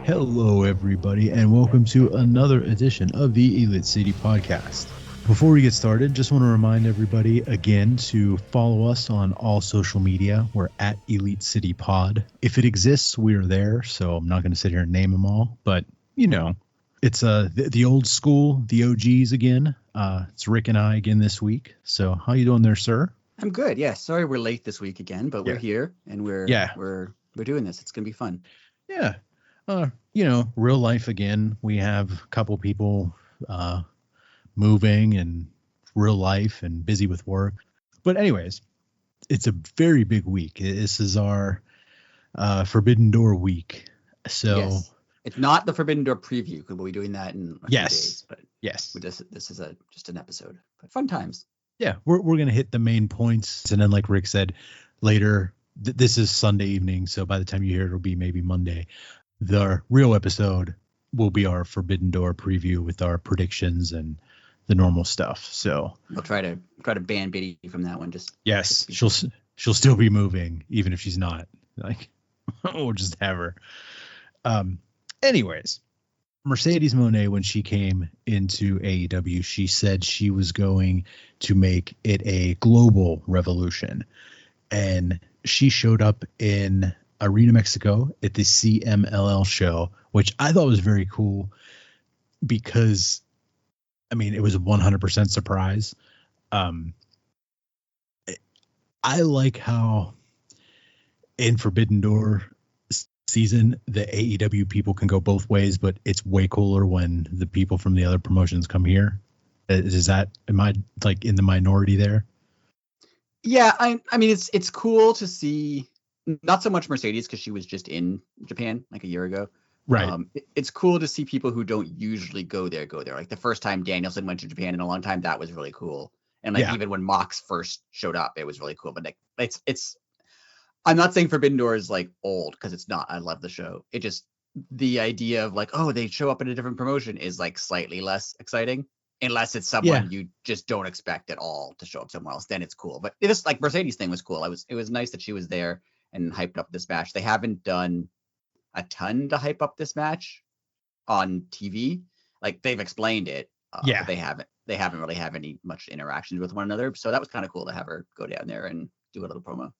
Hello, everybody, and welcome to another edition of the Elite City Podcast. Before we get started, just want to remind everybody again to follow us on all social media. We're at Elite City Pod. If it exists, we are there, so I'm not going to sit here and name them all, but you know, it's the old school, the OGs again. It's Rick and I again this week. So how you doing there, sir? I'm good. Yeah, sorry we're late this week again, but we're here and we're doing this. It's gonna be fun. Yeah. Real life again. We have a couple people moving and real life and busy with work. But anyways, it's a very big week. This is our Forbidden Door week. So yes. It's not the Forbidden Door preview because we'll be doing that in a few days. But yes, this is just an episode. But fun times. Yeah, we're gonna hit the main points, and then like Rick said, later. This is Sunday evening, so by the time you hear it, it'll be maybe Monday. The real episode will be our Forbidden Door preview with our predictions and the normal stuff. So we'll try to ban Biddy from that one. Yes, she'll still be moving even if she's not. Like we'll just have her. Anyways, Mercedes Mone, when she came into AEW, she said she was going to make it a global revolution, and she showed up in Arena, Mexico at the CMLL show, which I thought was very cool because, I mean, it was a 100% surprise. I like how in Forbidden Door season, the AEW people can go both ways, but it's way cooler when the people from the other promotions come here. Am I like in the minority there? Yeah, I mean, it's cool to see. Not so much Mercedes because she was just in Japan like a year ago. Right. It's cool to see people who don't usually go there. Like the first time Danielson went to Japan in a long time, that was really cool. And even when Mox first showed up, it was really cool. But like it's I'm not saying Forbidden Door is like old because it's not. I love the show. It just the idea of like, oh, they show up in a different promotion is like slightly less exciting. Unless it's someone you just don't expect at all to show up somewhere else, then it's cool. But it was like Mercedes thing was cool. It was nice that she was there and hyped up this match. They haven't done a ton to hype up this match on TV. Like they've explained it. But they haven't really had any much interactions with one another. So that was kind of cool to have her go down there and do a little promo.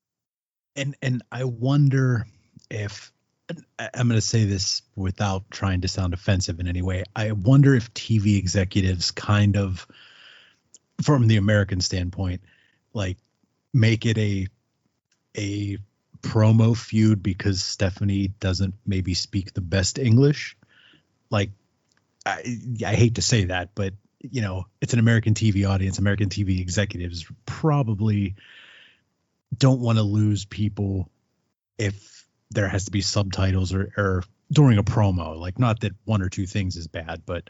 And I wonder if, I'm going to say this without trying to sound offensive in any way. I wonder if TV executives kind of, from the American standpoint, like make it a promo feud because Stephanie doesn't maybe speak the best English. Like, I hate to say that, but you know, it's an American TV audience. American TV executives probably don't want to lose people if there has to be subtitles or during a promo. Like, not that one or two things is bad, but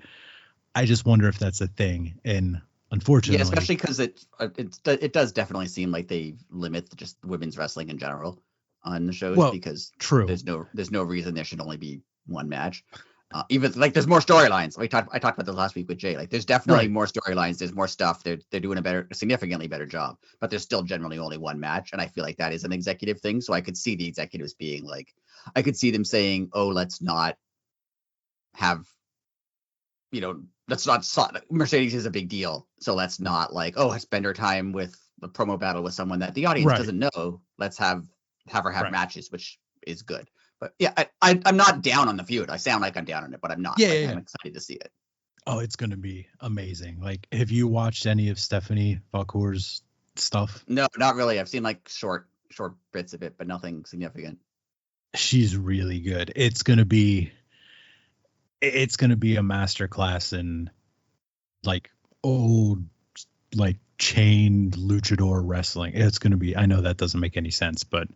I just wonder if that's a thing. And unfortunately, especially because it does definitely seem like they limit just women's wrestling in general on the shows because there's no reason there should only be one match. Even like there's more storylines. I talked about this last week with Jay. Like there's definitely more storylines. There's more stuff. They're doing a significantly better job, but there's still generally only one match. And I feel like that is an executive thing. So I could see the executives being like, I could see them saying, oh, let's not have, Mercedes is a big deal. So let's not like, oh, spend her time with the promo battle with someone that the audience doesn't know. Let's have her have matches, which is good. But yeah, I'm not down on the feud. I sound like I'm down on it, but I'm not. I'm excited to see it. Oh, it's going to be amazing. Like, have you watched any of Stephanie Valcour's stuff? No, not really. I've seen like short bits of it, but nothing significant. She's really good. It's going to be a masterclass in like old, like chained luchador wrestling. It's going to be, I know that doesn't make any sense, but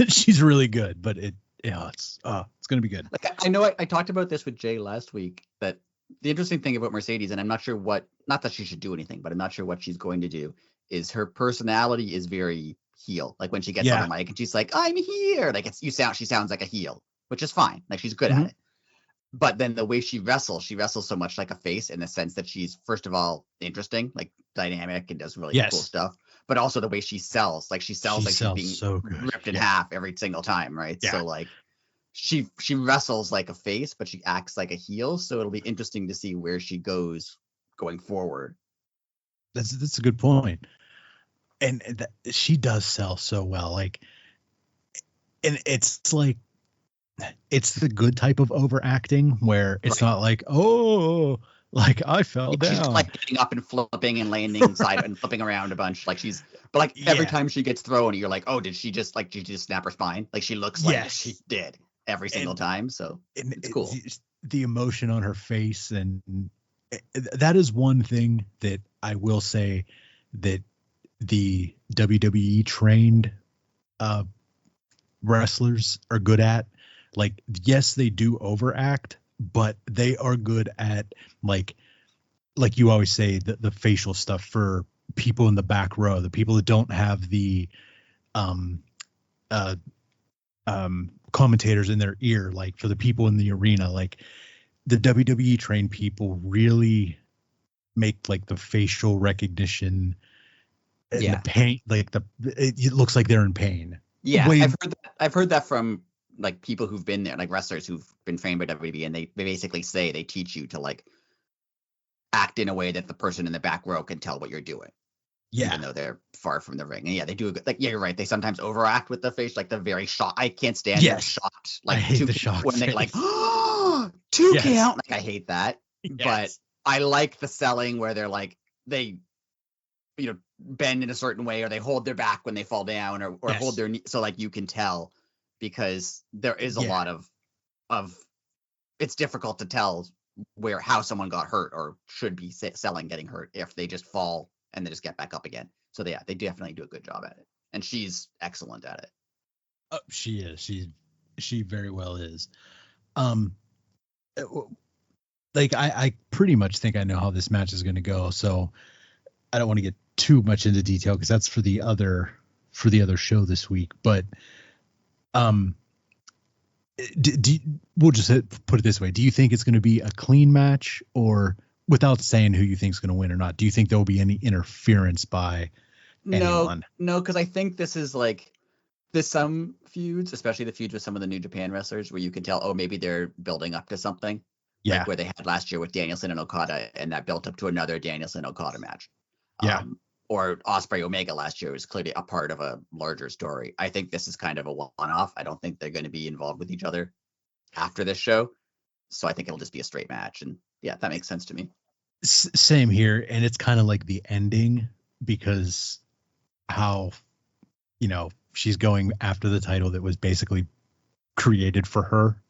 she's really good, but it's going to be good. Like I know I talked about this with Jay last week, that the interesting thing about Mercedes, and I'm not sure not that she should do anything, but I'm not sure what she's going to do, is her personality is very heel. Like when she gets on the mic and she's like, I'm here. Like she sounds like a heel, which is fine. Like she's good at it. But then the way she wrestles so much like a face in the sense that she's, first of all, interesting, like dynamic and does really cool stuff. but also the way she sells. Like she sells like she's being so good. ripped in half every single time, right? Yeah. So like she wrestles like a face, but she acts like a heel. So it'll be interesting to see where she goes going forward. That's a good point. And she does sell so well. Like, and it's like, it's the good type of overacting where it's not like, oh, like I fell down. She's like getting up and flipping and landing side and flipping around a bunch. Like but like every time she gets thrown, you're like, oh, did she just snap her spine? Like she looks like she did every single time. So it's cool. The emotion on her face, and that is one thing that I will say that the WWE trained wrestlers are good at. Like, yes, they do overact, but they are good at like you always say, the facial stuff for people in the back row, the people that don't have the commentators in their ear, like for the people in the arena. Like the WWE trained people really make like the facial recognition and the pain, like it looks like they're in pain. Yeah, I've heard that from like people who've been there, like wrestlers who've been trained by WWE, and they basically say they teach you to like act in a way that the person in the back row can tell what you're doing. Yeah. Even though they're far from the ring. And yeah, they do a good, like, yeah, you're right. They sometimes overact with the face, like the very shocked. I can't stand the shocked. Like, I hate the shocked when face. they like, oh, 2 count. Like, I hate that. Yes. But I like the selling where they're like, they, bend in a certain way, or they hold their back when they fall down, or hold their knee. So like you can tell, because there is a lot of it's difficult to tell how someone got hurt or should be selling getting hurt if they just fall and they just get back up again. So they definitely do a good job at it, and she's excellent at it. Oh, she is. She very well is. Like I pretty much think I know how this match is going to go, so I don't want to get too much into detail because that's for the other show this week. But we'll just put it this way: do you think it's going to be a clean match, or without saying who you think is going to win or not, do you think there will be any interference by anyone? No, because I think this is like there's some feuds, especially the feuds with some of the New Japan wrestlers, where you can tell, oh, maybe they're building up to something. Yeah. Like where they had last year with Danielson and Okada, and that built up to another Danielson Okada match. Yeah. Or Ospreay Omega last year was clearly a part of a larger story. I think this is kind of a one-off. I don't think they're going to be involved with each other after this show. So I think it'll just be a straight match. And yeah, that makes sense to me. Same here. And it's kind of like the ending, because how, she's going after the title that was basically created for her.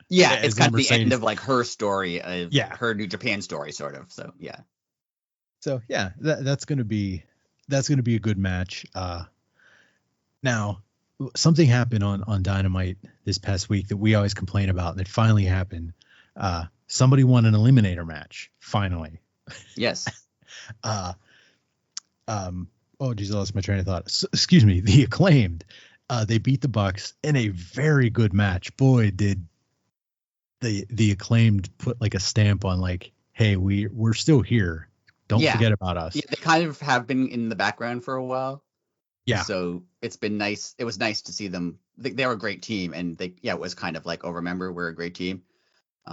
Yeah, it's kind of the end of like her story, her New Japan story, sort of. So yeah. So yeah, that's gonna be a good match. Now, something happened on Dynamite this past week that we always complain about, and it finally happened. Somebody won an eliminator match finally. Yes. Oh geez, I lost my train of thought. Excuse me. The Acclaimed. They beat the Bucks in a very good match. Boy, did the Acclaimed put like a stamp on like, hey, we're still here. Don't forget about us. Yeah, they kind of have been in the background for a while. Yeah. So it's been nice. It was nice to see them. They were a great team, and it was kind of like, oh, remember, we're a great team.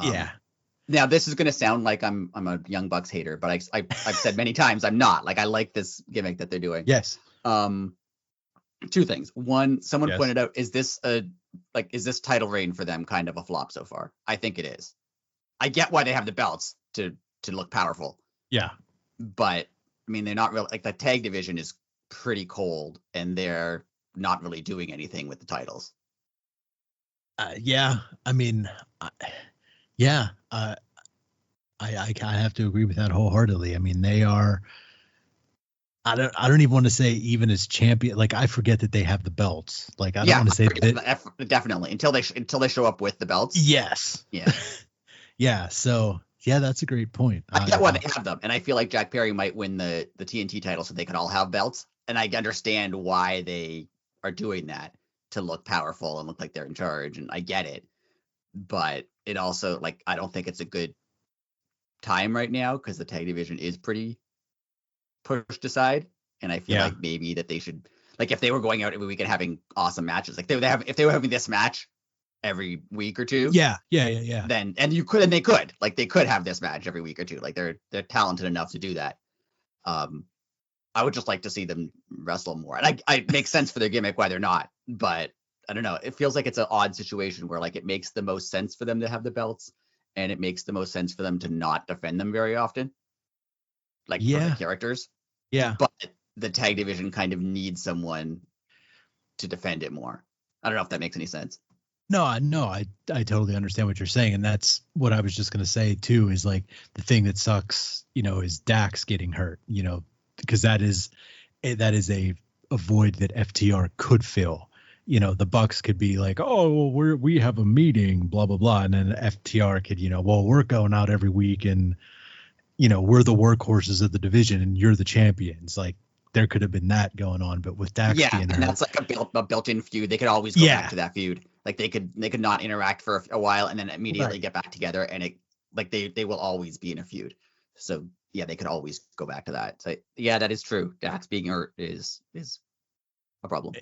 Yeah. Now this is going to sound like I'm a Young Bucks hater, but I've said many times I'm not. Like, I like this gimmick that they're doing. Yes. 2 things. One, someone pointed out, is this title reign for them kind of a flop so far? I think it is. I get why they have the belts to look powerful. Yeah. But I mean, they're not really, like, the tag division is pretty cold, and they're not really doing anything with the titles. Yeah. I mean, I have to agree with that wholeheartedly. I mean, they are. I don't even want to say even as champion. Like, I forget that they have the belts. Like, I don't want to say that. Definitely until they show up with the belts. Yes. Yeah. Yeah. So yeah, that's a great point. I get why they have them, and I feel like Jack Perry might win the TNT title so they could all have belts. And I understand why they are doing that, to look powerful and look like they're in charge. And I get it, but it also, like, I don't think it's a good time right now, because the tag division is pretty pushed aside, And I feel like maybe that they should, like, if they were going out every week and having awesome matches, like if they were having this match every week or two, then they could have this match every week or two. Like they're talented enough to do that. I would just like to see them wrestle more. And I makes sense for their gimmick why they're not, but I don't know. It feels like it's an odd situation where like it makes the most sense for them to have the belts, and it makes the most sense for them to not defend them very often. Like for the characters. Yeah. But the tag division kind of needs someone to defend it more. I don't know if that makes any sense. No, I totally understand what you're saying. And that's what I was just going to say too, is like the thing that sucks, is Dax getting hurt, because that is a void that FTR could fill. The Bucks could be like, oh, well, we have a meeting, blah, blah, blah. And then FTR could, well, we're going out every week and, we're the workhorses of the division and you're the champions. Like there could have been that going on, but with Dax being hurt, that's like a built-in feud. They could always go back to that feud. Like they could not interact for a while and then immediately get back together, and they will always be in a feud. So yeah, they could always go back to that. So yeah, that is true. Dax being hurt is a problem.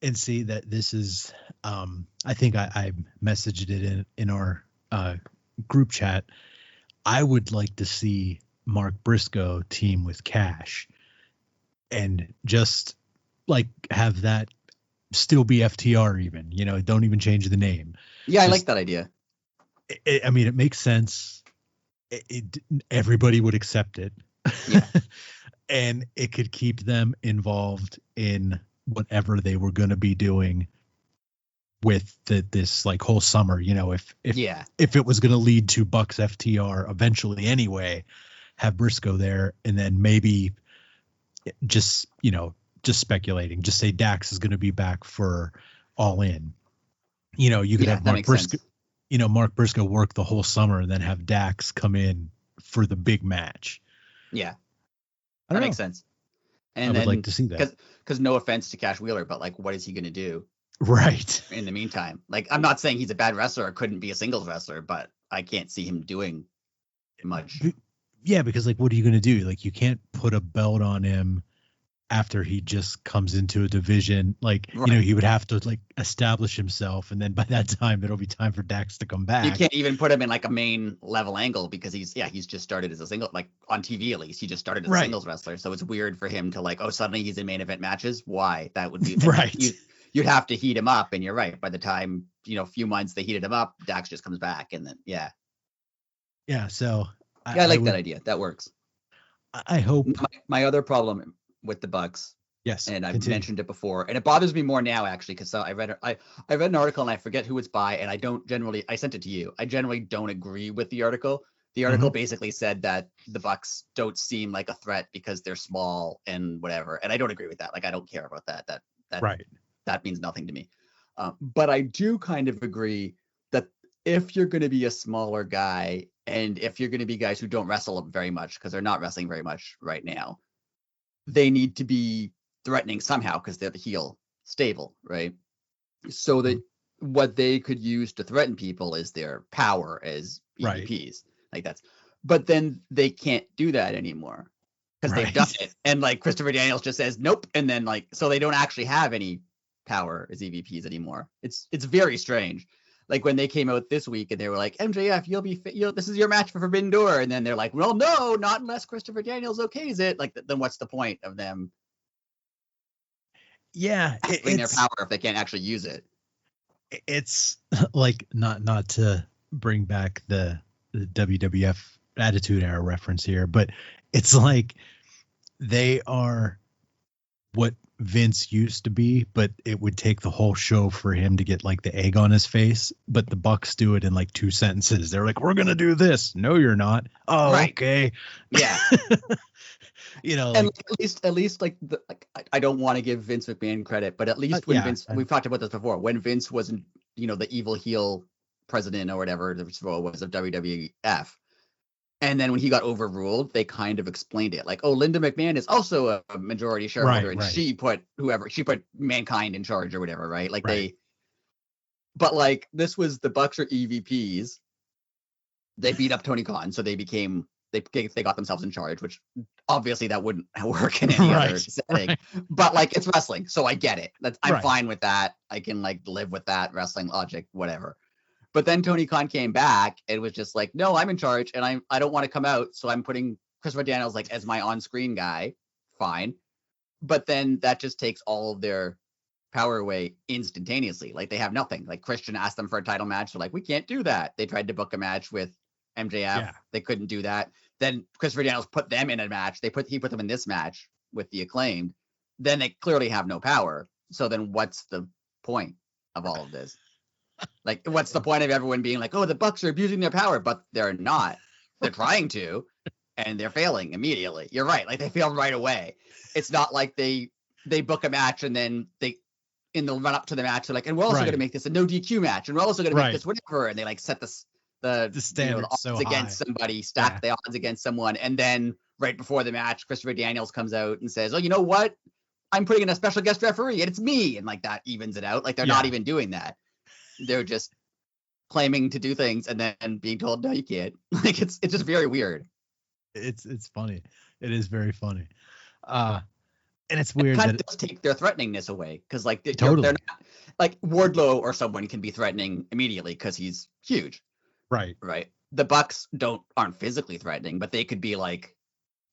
And see that this is, I think I messaged it in our group chat. I would like to see Mark Briscoe team with Cash and just like have that still be FTR even, don't even change the name. Yeah, I like that idea. It makes sense. Everybody would accept it. Yeah. And it could keep them involved in whatever they were going to be doing with this like whole summer, if it was going to lead to Bucks FTR eventually anyway, have Briscoe there. And then maybe just speculating, just say Dax is going to be back for All In. You could have Mark Briscoe, Mark Briscoe work the whole summer and then have Dax come in for the big match. Yeah. That makes sense. And I would like to see that. Because no offense to Cash Wheeler, but like, what is he going to do? Right. In the meantime, like, I'm not saying he's a bad wrestler or couldn't be a singles wrestler, but I can't see him doing much. Yeah, because like, what are you going to do? Like, you can't put a belt on him after he just comes into a division. Like, he would have to like establish himself, and then by that time it'll be time for Dax to come back. You can't even put him in like a main level angle because he's just started as a single, like on TV at least, he just started as a singles wrestler. So it's weird for him to like, suddenly he's in main event matches. Why? That would be right. You'd have to heat him up, and you're right. By the time, a few months they heated him up, Dax just comes back, and then Yeah, so I like that idea. That works. I hope. My other problem with the Bucks, yes, and I've mentioned it before, and it bothers me more now actually, because I read an article and I forget who it's by, and I sent it to you. I generally don't agree with the article. The article basically said that the Bucks don't seem like a threat because they're small and whatever, and I don't agree with that. Like, I don't care about that. That right. That means nothing to me. But I do kind of agree that if you're going to be a smaller guy, and if you're going to be guys who don't wrestle very much, because they're not wrestling very much right now, they need to be threatening somehow because they're the heel stable, right? So that what they could use to threaten people is their power as EVPs. Like but then they can't do that anymore because they've done it. And like Christopher Daniels just says, nope. And then like, so they don't actually have any power as EVPs anymore. It's very strange. Like when they came out this week and they were like, MJF, this is your match for Forbidden Door. And then they're like, well, no, not unless Christopher Daniels okays it. Like, then what's the point of them? Yeah. Having their power if they can't actually use it. It's like, not to bring back the WWF Attitude Era reference here, but it's like they are what Vince used to be, but it would take the whole show for him to get like the egg on his face. But the Bucks do it in like 2 sentences. They're like, we're going to do this. No, you're not. Oh, right. Okay. Yeah. And like, at least like I don't want to give Vince McMahon credit, but at least when Vince, we've talked about this before, when Vince wasn't, the evil heel president or whatever the role was of WWF. And then when he got overruled, they kind of explained it. Like, Linda McMahon is also a majority shareholder, and she put Mankind in charge or whatever, right? Like but like this was the Bucks are EVPs. They beat up Tony Khan, so they became they got themselves in charge, which obviously that wouldn't work in any other setting. Right. But like it's wrestling, so I get it. I'm fine with that. I can like live with that wrestling logic, whatever. But then Tony Khan came back and was just like, no, I'm in charge and I don't want to come out. So I'm putting Christopher Daniels like as my on-screen guy. Fine. But then that just takes all of their power away instantaneously. Like they have nothing. Like Christian asked them for a title match. They're like, we can't do that. They tried to book a match with MJF. Yeah. They couldn't do that. Then Christopher Daniels put them in a match. He put them in this match with the Acclaimed. Then they clearly have no power. So then what's the point of all of this? Like, what's the point of everyone being like, oh, the Bucks are abusing their power, but they're not. They're trying to, and they're failing immediately. You're right. Like, they fail right away. It's not like they book a match and then they, in the run up to the match, they're like, and we're also going to make this a no DQ match, and we're also going to make this whatever. And they like set the standard the odds so against somebody, stack the odds against someone. And then right before the match, Christopher Daniels comes out and says, oh, you know what? I'm putting in a special guest referee and it's me. And like that evens it out. Like they're not even doing that. They're just claiming to do things and then being told, no, you can't. Like it's just very weird. It's funny. It is very funny. And it's weird. It kind of does take their threateningness away. Cause like they're not like Wardlow or someone can be threatening immediately because he's huge. Right. The Bucks aren't physically threatening, but they could be like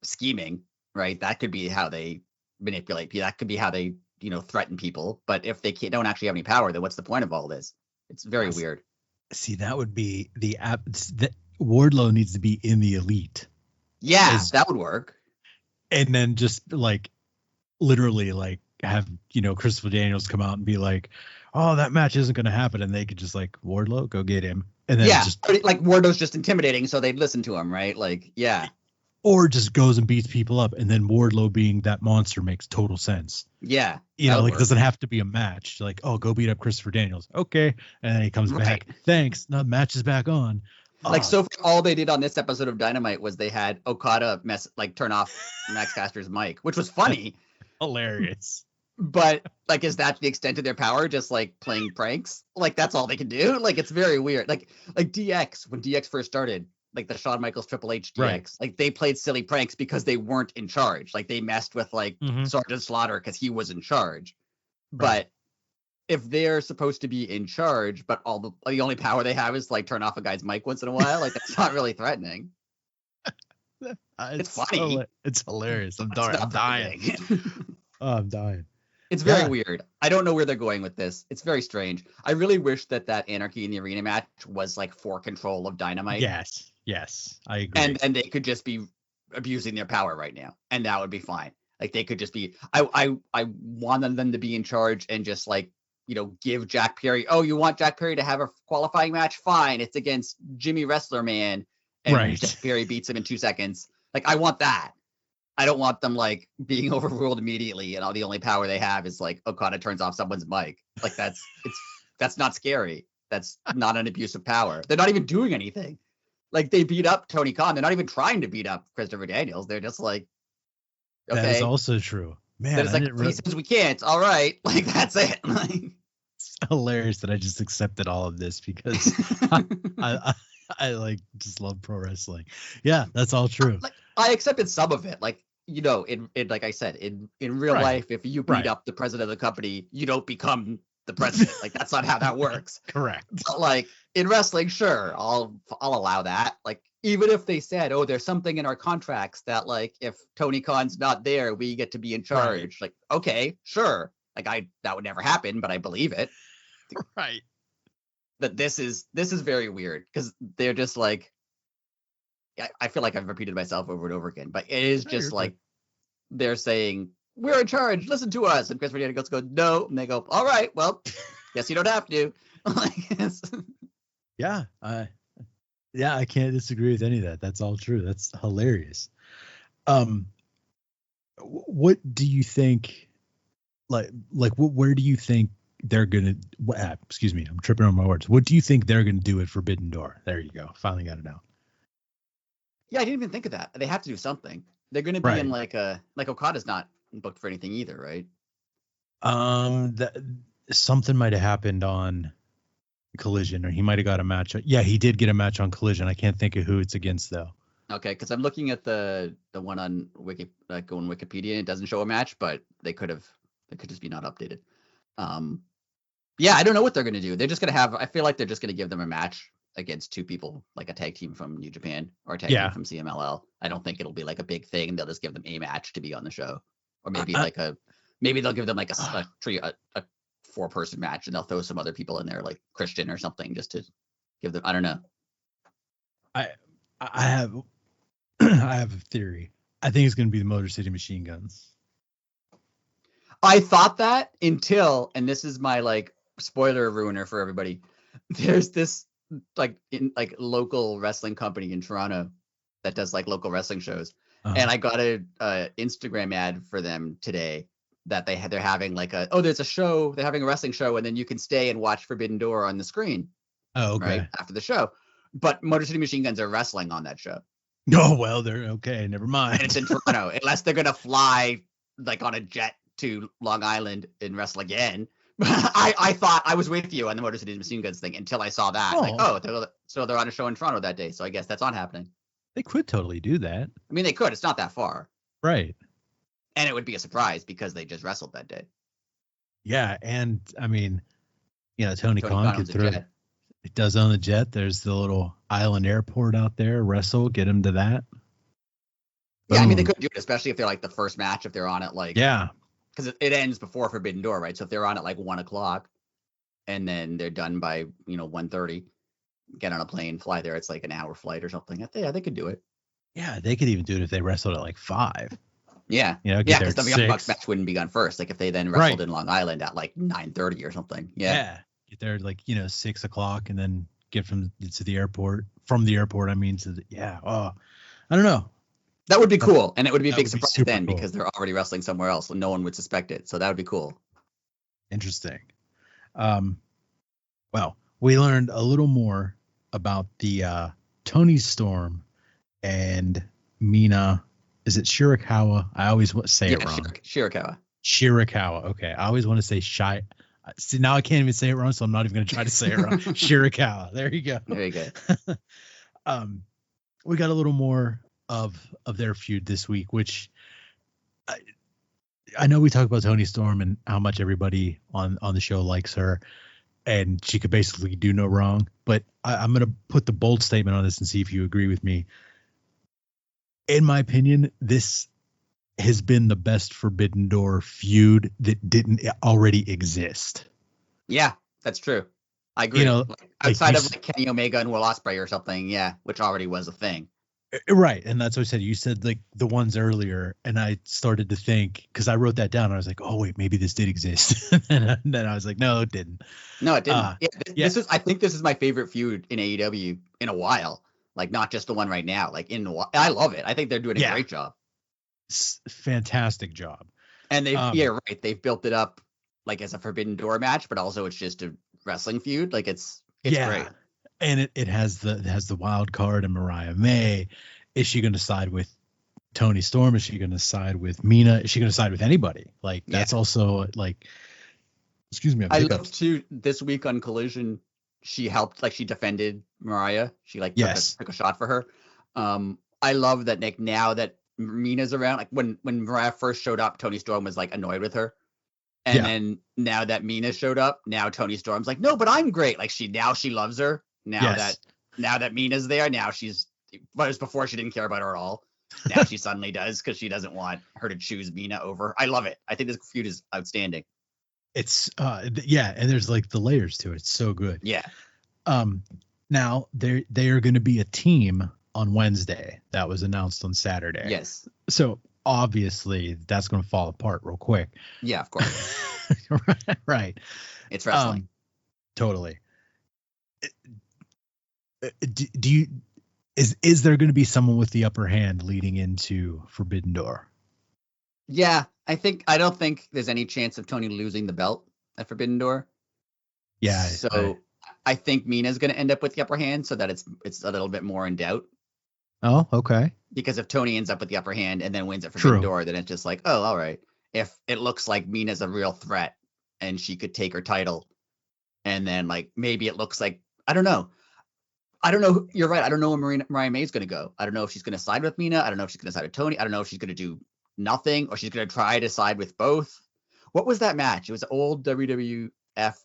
scheming, right? That could be how they manipulate people. That could be how they, threaten people. But if they don't actually have any power, then what's the point of all this? It's very weird. See, that would be Wardlow needs to be in the Elite. Yeah, that would work. And then just like literally like have, Christopher Daniels come out and be like, oh, that match isn't going to happen. And they could just like, Wardlow, go get him. And then just like Wardlow's just intimidating. So they'd listen to him, right? Like, yeah. Or just goes and beats people up. And then Wardlow being that monster makes total sense. Yeah. It doesn't have to be a match. Like, oh, go beat up Christopher Daniels. Okay. And then he comes back. Thanks. No, match is back on. Like, so far, all they did on this episode of Dynamite was they had Okada turn off Max Caster's mic, which was funny. Hilarious. But like, is that the extent of their power? Just like playing pranks? Like, that's all they can do? Like, it's very weird. Like DX, when DX first started, like the Shawn Michaels Triple H DX, like they played silly pranks because they weren't in charge. Like they messed with like Sergeant Slaughter because he was in charge. But if they're supposed to be in charge, but the only power they have is like turn off a guy's mic once in a while, like that's not really threatening. It's funny. It's hilarious. I'm dying. Oh, I'm dying. It's very weird. I don't know where they're going with this. It's very strange. I really wish that Anarchy in the Arena match was like for control of Dynamite. Yes, I agree. And they could just be abusing their power right now, and that would be fine. Like they could just be. I wanted them to be in charge and just like give Jack Perry. Oh, you want Jack Perry to have a qualifying match? Fine. It's against Jimmy Wrestler Man, and Jack Perry beats him in 2 seconds. Like I want that. I don't want them like being overruled immediately and the only power they have is like Okada turns off someone's mic. Like that's not scary. That's not an abuse of power. They're not even doing anything. Like they beat up Tony Khan. They're not even trying to beat up Christopher Daniels. They're just like, okay. That is also true. Man, it's like, he says we can't. All right. Like that's it. Like, it's hilarious that I just accepted all of this because I like just love pro wrestling. Yeah, that's all true. Like, I accepted some of it. Like, in like I said, in real life, if you beat up the president of the company, you don't become the president. Like that's not how that works. Correct. But like in wrestling, sure, I'll allow that. Like even if they said, oh, there's something in our contracts that like if Tony Khan's not there, we get to be in charge. Like, okay, sure. Like that would never happen, but I believe it. Right. But this is very weird because they're just like, I feel like I've repeated myself over and over again, but it is just like they're saying, we're in charge, listen to us. And Chris Daniels goes, no. And they go, all right, well, guess you don't have to. Yeah, I can't disagree with any of that. That's all true. That's hilarious. What do you think, where do you think they're going to, excuse me, I'm tripping on my words. What do you think they're going to do at Forbidden Door? There you go. Finally got it out. Yeah, I didn't even think of that. They have to do something. They're going to be in like Okada's not booked for anything either, right? Something might have happened on Collision, or he might have got a match. Yeah, he did get a match on Collision. I can't think of who it's against though. Okay, because I'm looking at the one on on Wikipedia. It doesn't show a match, but they could just be not updated. Yeah, I don't know what they're gonna do. They're just gonna have. I feel like they're just gonna give them a match against two people, like a tag team from New Japan or a tag team Yeah. from CMLL. I don't think it'll be like a big thing. They'll just give them a match to be on the show, or maybe maybe they'll give them like a 4-person match, and they'll throw some other people in there, like Christian or something, just to give them. I don't know. I have I have a theory. I think it's going to be the Motor City Machine Guns. I thought that until, and this is my like spoiler ruiner for everybody. There's this local wrestling company in Toronto that does like local wrestling shows, and I got a Instagram ad for them today that they're having like there's a show, they're having a wrestling show, and then you can stay and watch Forbidden Door on the screen. Oh, okay. Right after the show, but Motor City Machine Guns are wrestling on that show. Oh well, they're okay. Never mind. And it's in Toronto, unless they're gonna fly like on a jet to Long Island and wrestle again. I thought I was with you on the Motor City Machine Guns thing until I saw that. So they're on a show in Toronto that day. So I guess that's not happening. They could totally do that. I mean, they could. It's not that far. Right. And it would be a surprise because they just wrestled that day. Yeah, and I mean, Tony Khan could throw. It does on the jet. There's the little island airport out there. Wrestle, get him to that. Yeah, I mean, they could do it, especially if they're like the first match. If they're on it, like because it ends before Forbidden Door, right? So if they're on at like 1:00, and then they're done by 1:30, get on a plane, fly there. It's like an hour flight or something. Yeah, they could do it. Yeah, they could even do it if they wrestled at like 5. Yeah, because the Young Bucks match wouldn't be on first. Like if they then wrestled in Long Island at like 9:30 or something. Yeah. Get there like 6:00 and then get to the airport. From the airport, I mean I don't know. That would be cool, and it would be a big surprise then because they're already wrestling somewhere else and no one would suspect it. So that would be cool. Interesting. Well, we learned a little more about the Toni Storm and Mina. Is it Shirakawa? I always say it wrong. Shirakawa. Okay, I always want to say Shy. See, now I can't even say it wrong, so I'm not even going to try to say it wrong. Shirakawa. There you go. There you go. We got a little more of their feud this week, which I know we talk about Toni Storm and how much everybody on the show likes her, and she could basically do no wrong. But I'm going to put the bold statement on this and see if you agree with me. In my opinion, this has been the best Forbidden Door feud that didn't already exist. Yeah, that's true. I agree. Outside of like Kenny Omega and Will Ospreay or something, which already was a thing. Right, and that's what I said. You said like the ones earlier, and I started to think, because I wrote that down. I was like, oh wait, maybe this did exist. And then I was like, no, it didn't. No, it didn't. I think this is my favorite feud in AEW in a while. Like not just the one right now. Like I love it. I think they're doing a great job. Fantastic job. And they've built it up like as a Forbidden Door match, but also it's just a wrestling feud. Like it's great. And it has the wild card and Mariah May. Is she going to side with Toni Storm? Is she going to side with Mina? Is she going to side with anybody? Like that's also like. Excuse me. I loved too this week on Collision. She helped, like she defended Mariah. She like took a shot for her. I love that Nick, now that Mina's around, like when Mariah first showed up, Toni Storm was like annoyed with her. And then now that Mina showed up, now Toni Storm's like, no, but I'm great. Like she loves her. Now that Mina's there, now but before she didn't care about her at all. Now she suddenly does because she doesn't want her to choose Mina over. I love it. I think this feud is outstanding. It's and there's like the layers to it. It's so good. Yeah. Now they are going to be a team on Wednesday. That was announced on Saturday. Yes. So obviously that's going to fall apart real quick. Yeah, of course. Right. It's wrestling. Totally. Is there going to be someone with the upper hand leading into Forbidden Door? Yeah, I don't think there's any chance of Toni losing the belt at Forbidden Door. Yeah. So I think Mina's going to end up with the upper hand, so that it's a little bit more in doubt. Oh, okay. Because if Toni ends up with the upper hand and then wins at Forbidden Door, then it's just like, oh, all right. If it looks like Mina's a real threat and she could take her title, and then like maybe it looks like, I don't know. I don't know. You're right. I don't know where Mariah May's going to go. I don't know if she's going to side with Mina. I don't know if she's going to side with Toni. I don't know if she's going to do nothing or she's going to try to side with both. What was that match? It was an old WWF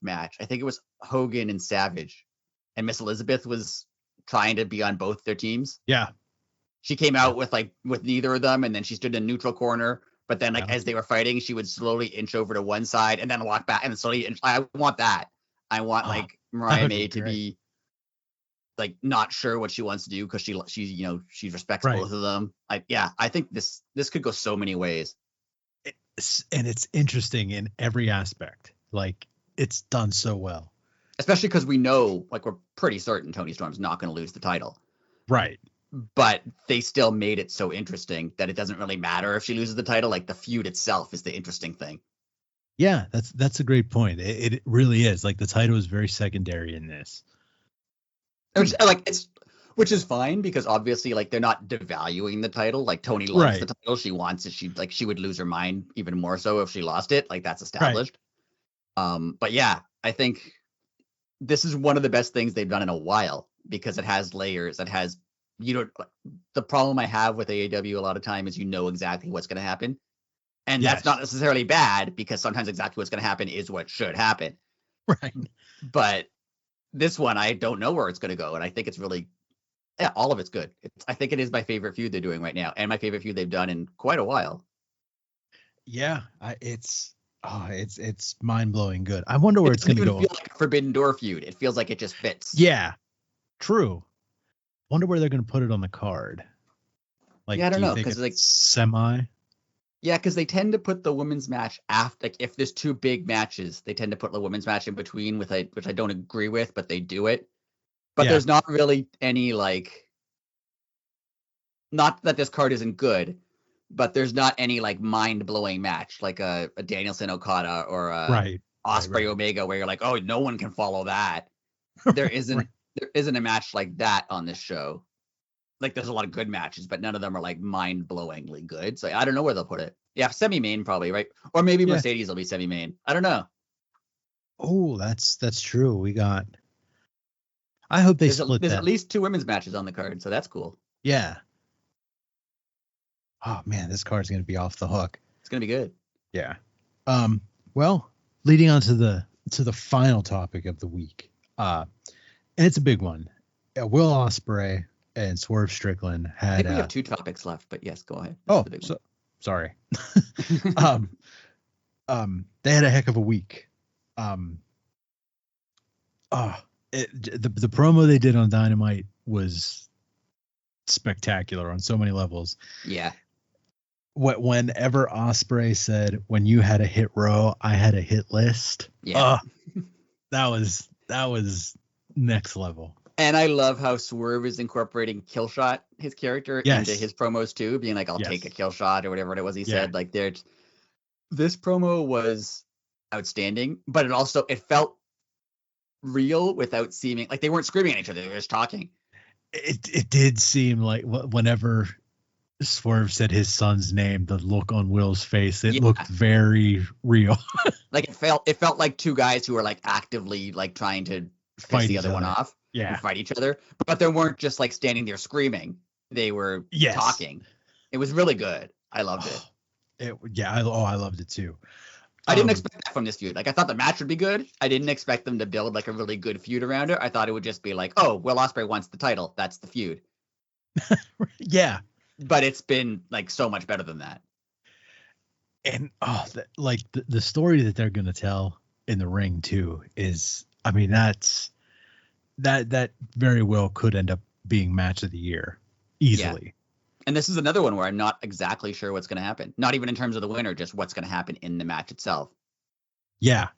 match. I think it was Hogan and Savage, and Miss Elizabeth was trying to be on both their teams. Yeah. She came out with neither of them, and then she stood in a neutral corner. But then, as they were fighting, she would slowly inch over to one side and then walk back and slowly inch. I want that. I want Mariah May to be not sure what she wants to do because she respects both of them. I think this could go so many ways. And it's interesting in every aspect. Like, it's done so well. Especially because we know, we're pretty certain Toni Storm's not going to lose the title. Right. But they still made it so interesting that it doesn't really matter if she loses the title. The feud itself is the interesting thing. Yeah, that's a great point. It really is. The title is very secondary in this. Which is fine because obviously they're not devaluing the title. Toni loves the title. She wants it. She would lose her mind even more so if she lost it. That's established. Right. But yeah, I think this is one of the best things they've done in a while because it has layers. It has the problem I have with AEW a lot of time is exactly what's going to happen. And that's not necessarily bad because sometimes exactly what's going to happen is what should happen. Right. But this one, I don't know where it's going to go. And I think it's really, all of it's good. I think it is my favorite feud they're doing right now and my favorite feud they've done in quite a while. Yeah, it's mind-blowing good. I wonder where it's going to go. It feels like a Forbidden Door feud. It feels like it just fits. Yeah, true. Wonder where they're going to put it on the card. I don't know because semi. Yeah, because they tend to put the women's match after. If there's two big matches, they tend to put the women's match in between, which I don't agree with, but they do it. But there's not really any not that this card isn't good, but there's not any mind-blowing match like a Danielson Okada or a Ospreay Omega where you're oh, no one can follow that. There isn't there isn't a match like that on this show. There's a lot of good matches, but none of them are mind-blowingly good. So I don't know where they'll put it. Yeah, semi-main probably, right? Or maybe Mercedes will be semi-main. I don't know. Oh, that's true. We got. I hope they split that. There's at least two women's matches on the card, so that's cool. Yeah. Oh man, this card's gonna be off the hook. It's gonna be good. Yeah. Well, leading on to the final topic of the week, and it's a big one. Will Ospreay and Swerve Strickland had. I think we have two topics left, but yes, go ahead. Sorry. They had a heck of a week. The promo they did on Dynamite was spectacular on so many levels. Yeah. Whenever Ospreay said, "When you had a hit row, I had a hit list." Yeah. That was next level. And I love how Swerve is incorporating Killshot, his character, into his promos too, being I'll take a kill shot or whatever it was he said. This promo was outstanding, but it felt real without seeming they weren't screaming at each other; they were just talking. It did seem like whenever Swerve said his son's name, the look on Will's face, it looked very real. It felt like two guys who were actively trying to piss the other one off. Yeah. Fight each other, but they weren't just standing there screaming. They were talking. It was really good. I loved it. I loved it too. I didn't expect that from this feud. I thought the match would be good. I didn't expect them to build a really good feud around it. I thought it would just be oh, Will Ospreay wants the title. That's the feud. Yeah. But it's been so much better than that. And the story that they're going to tell in the ring too is, that very well could end up being match of the year easily. Yeah. And this is another one where I'm not exactly sure what's going to happen. Not even in terms of the winner, just what's going to happen in the match itself. Yeah,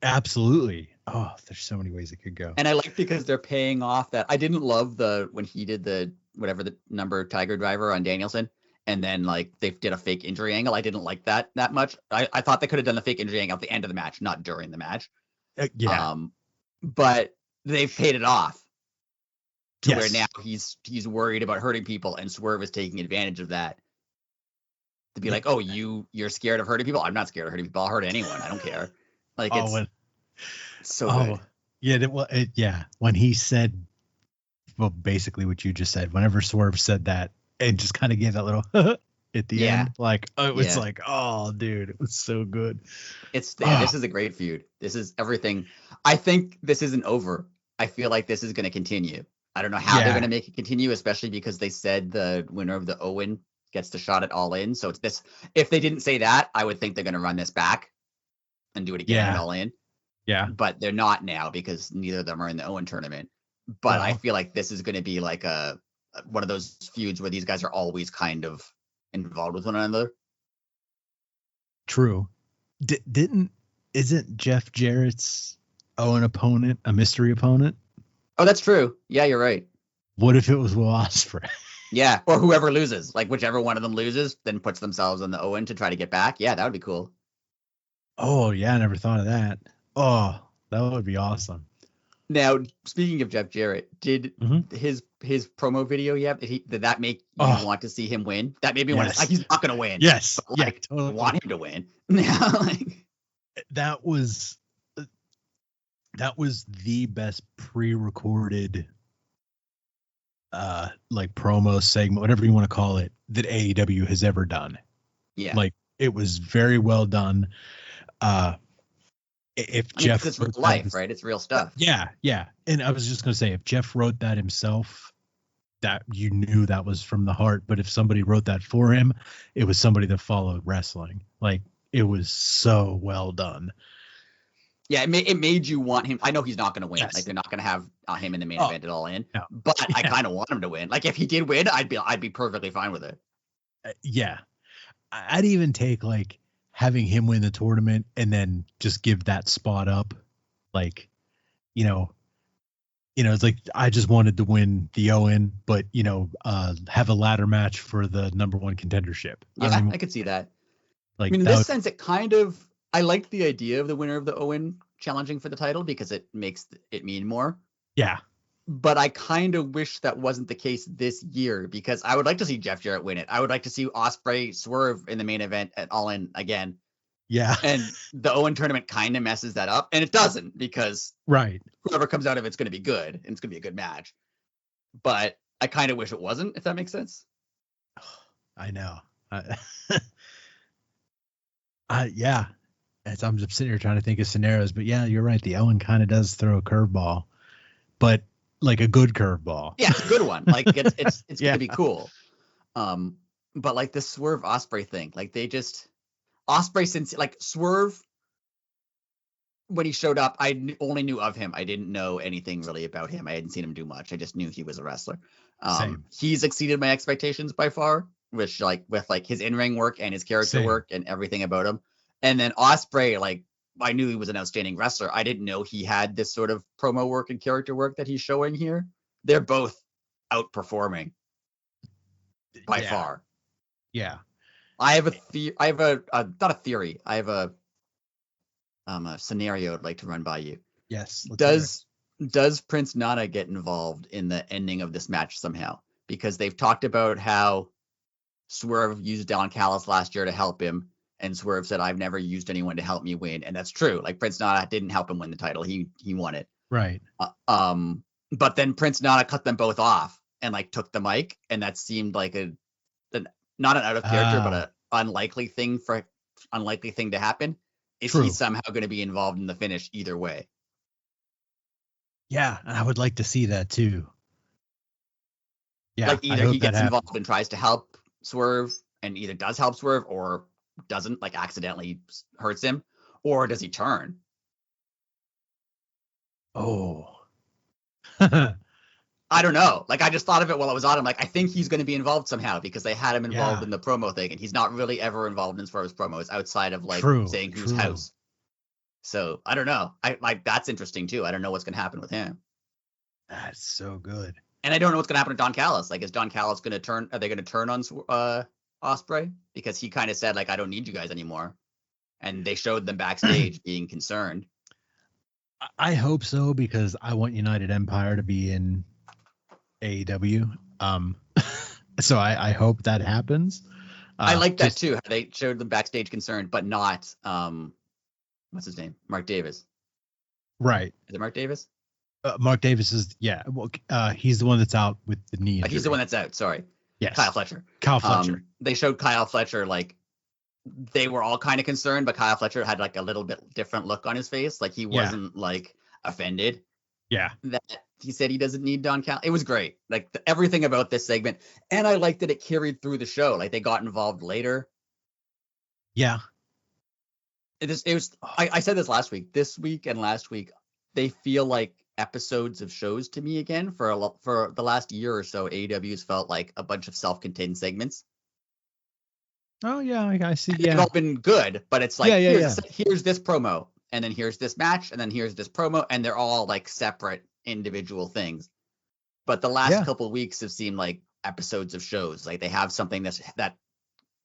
absolutely. Oh, there's so many ways it could go. And I like because they're paying off that. I didn't love when he did the number Tiger Driver on Danielson. And then they did a fake injury angle. I didn't like that much. I thought they could have done the fake injury angle at the end of the match, not during the match. But they've paid it off to where now he's worried about hurting people, and Swerve is taking advantage of that to be oh, you're scared of hurting people. I'm not scared of hurting people. I'll hurt anyone. I don't care. It's so good. Yeah. When he said well, basically what you just said. Whenever Swerve said that and just kind of gave that little at the end, like it was like, oh, dude, it was so good. This is a great feud. This is everything. I think this isn't over. I feel like this is going to continue. I don't know how they're going to make it continue, especially because they said the winner of the Owen gets the shot at All In. So it's this. If they didn't say that, I would think they're going to run this back and do it again at All In. Yeah. But they're not now because neither of them are in the Owen tournament. But I feel like this is going to be like one of those feuds where these guys are always kind of involved with one another. True. Isn't Jeff Jarrett's Owen opponent a mystery opponent? Oh, that's true. Yeah, you're right. What if it was Will Ospreay? Yeah, or whoever loses, like whichever one of them loses, then puts themselves on the Owen to try to get back. Yeah, that would be cool. Oh yeah, I never thought of that. Oh, that would be awesome. Now, speaking of Jeff Jarrett, did his promo video yet? Did that make you want to see him win? That made me want to. Like, he's not going to win. Yes, but, like, totally. Want him to win. Yeah, like, that was the best pre-recorded like promo segment, whatever you want to call it, that AEW has ever done. Yeah, like it was very well done. If Jeff, it's real life, right? It's real stuff. Yeah. And I was just gonna say, if Jeff wrote that himself, that you knew that was from the heart. But if somebody wrote that for him, it was somebody that followed wrestling. Like, it was so well done. Yeah, it made you want him. I know he's not going to win. Yes. Like, they're not going to have him in the main event at All In. No. But I kind of want him to win. Like, if he did win, I'd be perfectly fine with it. Yeah, I'd even take like having him win the tournament and then just give that spot up. Like, it's like, I just wanted to win the Owen, but have a ladder match for the #1 contendership. Yeah, I could see that. Like, I mean, in this sense, it kind of, I liked the idea of the winner of the Owen challenging for the title because it makes it mean more. Yeah. But I kind of wish that wasn't the case this year because I would like to see Jeff Jarrett win it. I would like to see Ospreay Swerve in the main event at All In again. Yeah. And the Owen tournament kind of messes that up. And it doesn't because whoever comes out of it's going to be good and it's going to be a good match. But I kind of wish it wasn't, if that makes sense. I know. Yeah. As I'm just sitting here trying to think of scenarios, but yeah, you're right. The Owen kind of does throw a curveball, but like a good curveball. Yeah, it's a good one. Like it's going to be cool. But like the Swerve Ospreay thing, like they just Ospreay, since like Swerve, when he showed up, I only knew of him. I didn't know anything really about him. I hadn't seen him do much. I just knew he was a wrestler. He's exceeded my expectations by far, which like with like his in-ring work and his character work and everything about him. And then Ospreay, like I knew he was an outstanding wrestler. I didn't know he had this sort of promo work and character work that he's showing here. They're both outperforming by far. Yeah. I have not a theory. I have a scenario I'd like to run by you. Yes. Does Prince Nana get involved in the ending of this match somehow? Because they've talked about how Swerve used Don Callis last year to help him, and Swerve said, "I've never used anyone to help me win," and that's true. Like Prince Nana didn't help him win the title; he won it. Right. But then Prince Nana cut them both off and like took the mic, and that seemed like not an out of character, but an unlikely thing to happen. Is he somehow going to be involved in the finish either way? Yeah, and I would like to see that too. Yeah, like either he gets involved and tries to help Swerve and either does help Swerve or doesn't, like accidentally hurts him, or does he turn? Oh. I don't know. Like, I just thought of it while I was on him. Like, I think he's going to be involved somehow because they had him involved in the promo thing, and he's not really ever involved in Swerve's promos outside of like saying whose house. So I don't know. I like that's interesting too. I don't know what's going to happen with him. That's so good. And I don't know what's going to happen to Don Callis. Like, is Don Callis going to turn? Are they going to turn on Ospreay because he kind of said like, I don't need you guys anymore, and they showed them backstage being concerned. I hope so because I want United Empire to be in AEW. So I hope that happens. I like that too. How they showed them backstage concerned, but not what's his name? Mark Davis. Right. Is it Mark Davis? Mark Davis is well, he's the one that's out with the knee injury. He's the one that's out. Sorry. Yes. Kyle Fletcher. Kyle Fletcher. They showed Kyle Fletcher, like, they were all kind of concerned, but Kyle Fletcher had like a little bit different look on his face. Like he wasn't like offended. Yeah. That he said he doesn't need Don Cal. It was great. Like everything about this segment. And I liked that it carried through the show. Like they got involved later. Yeah. It was I said this last week. This week and last week, they feel like episodes of shows to me again. For the last year or so, AEW's felt like a bunch of self-contained segments. Oh yeah, I see. Yeah, they've all been good, but it's like here's this promo, and then here's this match, and then here's this promo, and they're all like separate individual things. But the last couple of weeks have seemed like episodes of shows. Like they have something that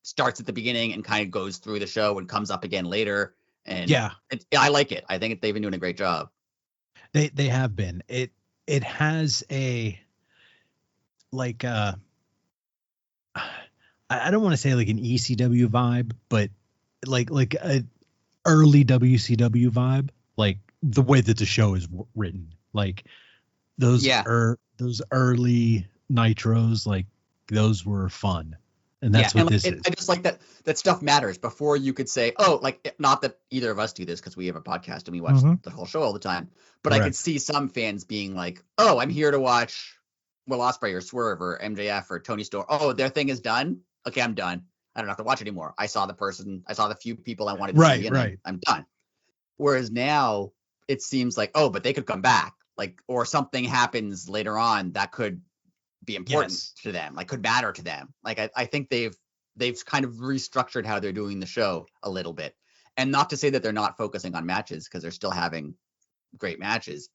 starts at the beginning and kind of goes through the show and comes up again later. And I like it. I think they've been doing a great job. They have been. It has a like I don't want to say like an ECW vibe, but like a early WCW vibe, like the way that the show is written, like those early Nitros, like those were fun. And that's what this is. I just like that stuff matters before you could say, oh, like, not that either of us do this because we have a podcast and we watch the whole show all the time, but I could see some fans being like, oh, I'm here to watch Will Ospreay or Swerve or MJF or Tony Storm. Oh, their thing is done. Okay, I'm done. I don't have to watch it anymore. I saw the few people I wanted to see, and I'm done. Whereas now it seems like, oh, but they could come back, like, or something happens later on that could be important to them, like could matter to them. Like I think they've kind of restructured how they're doing the show a little bit, and not to say that they're not focusing on matches because they're still having great matches.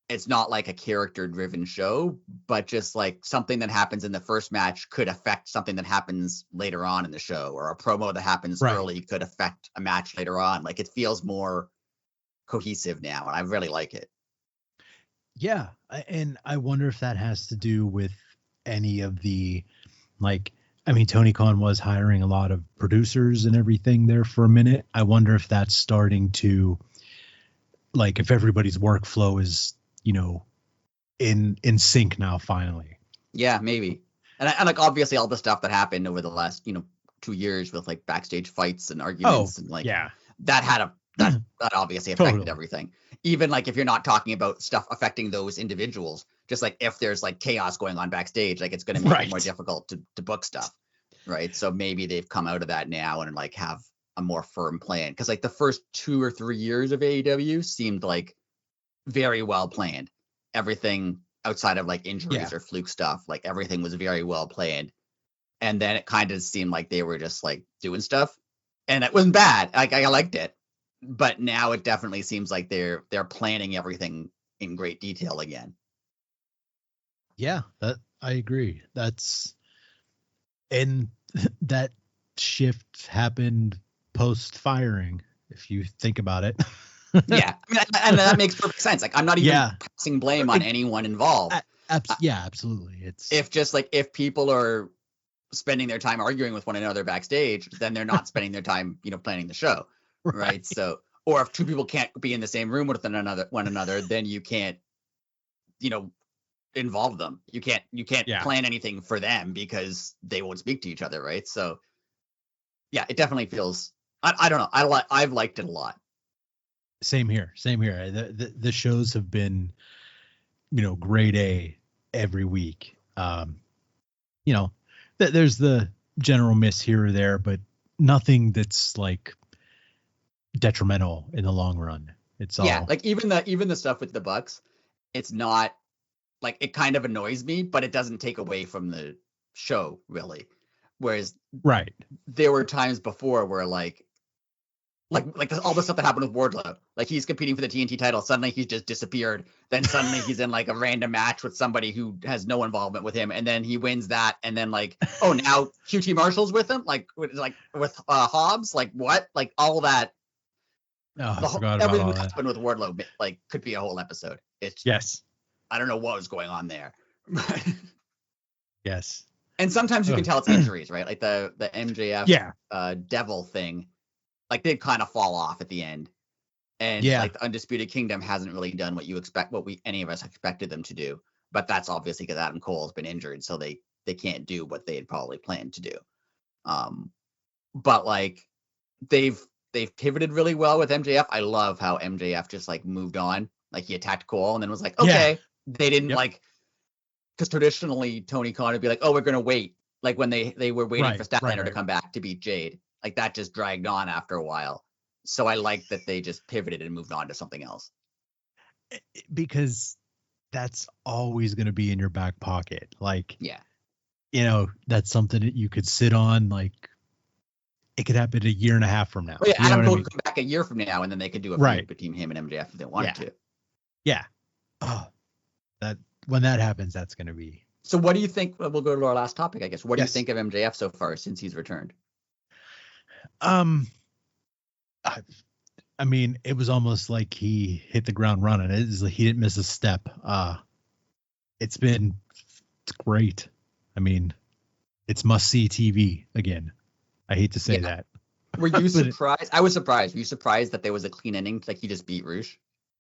It's not like a character-driven show, but just like something that happens in the first match could affect something that happens later on in the show, or a promo that happens early could affect a match later on. Like it feels more cohesive now, and I really like it. Yeah, and I wonder if that has to do with any of the, like, I mean, Tony Khan was hiring a lot of producers and everything there for a minute. I wonder if that's starting to, like, if everybody's workflow is, in sync now finally. Yeah, maybe. And like obviously all the stuff that happened over the last 2 years with like backstage fights and arguments and like that had that obviously affected everything. Even like if you're not talking about stuff affecting those individuals, just like if there's like chaos going on backstage, like it's going to make it more difficult to book stuff, right? So maybe they've come out of that now and like have a more firm plan, because like the first 2 or 3 years of AEW seemed like very well planned. Everything outside of like injuries or fluke stuff, like everything was very well planned. And then it kind of seemed like they were just like doing stuff, and it wasn't bad. Like I liked it, but now it definitely seems like they're planning everything in great detail again. Yeah, that I agree. And that shift happened post firing, if you think about it. Yeah, I mean, and that makes perfect sense. Like I'm not even passing blame on anyone involved. Absolutely. It's if people are spending their time arguing with one another backstage, then they're not spending their time, planning the show, right? So, or if two people can't be in the same room with one another, then you can't, involve them. You can't plan anything for them because they won't speak to each other, right? So, yeah, it definitely feels. I don't know. I've liked it a lot. Same here. The shows have been, grade A every week. There's the general miss here or there, but nothing that's like detrimental in the long run. It's all like even the stuff with the Bucks, it's not like, it kind of annoys me, but it doesn't take away from the show really. Whereas there were times before where like all the stuff that happened with Wardlow, like he's competing for the TNT title, suddenly he's just disappeared, then suddenly he's in like a random match with somebody who has no involvement with him, and then he wins that, and then like, oh, now QT Marshall's with him, like with Hobbs, like what, like all that. I forgot about everything that happened with Wardlow like could be a whole episode. It's I don't know what was going on there. Yes. And sometimes you can tell it's injuries, right? Like the MJF Devil thing. Like they'd kind of fall off at the end. And Yeah. like the Undisputed Kingdom hasn't really done what you expect, any of us expected them to do. But that's obviously because Adam Cole has been injured, so they can't do what they had probably planned to do. But like they've pivoted really well with MJF. I love how MJF just like moved on. Like he attacked Cole and then was like, okay. Yeah. They didn't Yep. like, because traditionally Tony Khan would be like, oh, we're gonna wait. Like when they were waiting for Statlander to come back to beat Jade. Like that just dragged on after a while. So I like that they just pivoted and moved on to something else. Because that's always going to be in your back pocket. Like, yeah, that's something that you could sit on. Like, it could happen a year and a half from now. Well, yeah, you know Adam Cole I mean? could come back a year from now, and then they could do a feud between him and MJF if they wanted to. Yeah. Oh, when that happens, that's going to be. So what do you think? We'll go to our last topic, I guess. What do you think of MJF so far since he's returned? I mean, it was almost like he hit the ground running. It's like he didn't miss a step. It's great. I mean, it's must-see TV again. I hate to say that. Were you surprised? I was surprised. Were you surprised that there was a clean ending? Like he just beat Roosh?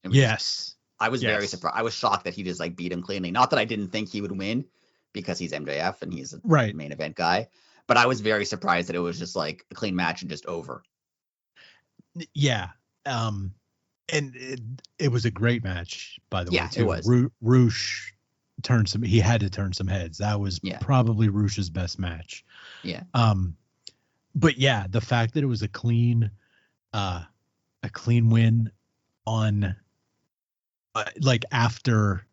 Yes. I was very surprised. I was shocked that he just like beat him cleanly. Not that I didn't think he would win because he's MJF and he's a main event guy, but I was very surprised that it was just like a clean match and just over. Yeah. And it was a great match, by the way, too. It was. Roosh he had to turn some heads. That was probably Roosh's best match. Yeah. But yeah, the fact that it was a clean win on like after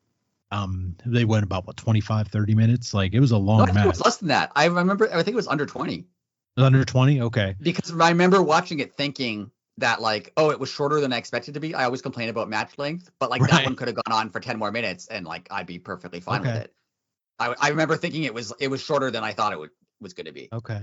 they went about 25, 30 minutes. Like it was a long match. It was less than that. I think it was under 20. It was under 20? Okay. Because I remember watching it thinking that like, oh, it was shorter than I expected to be. I always complain about match length, but like that one could have gone on for 10 more minutes and like I'd be perfectly fine with it. I remember thinking it was shorter than I thought it was going to be. Okay.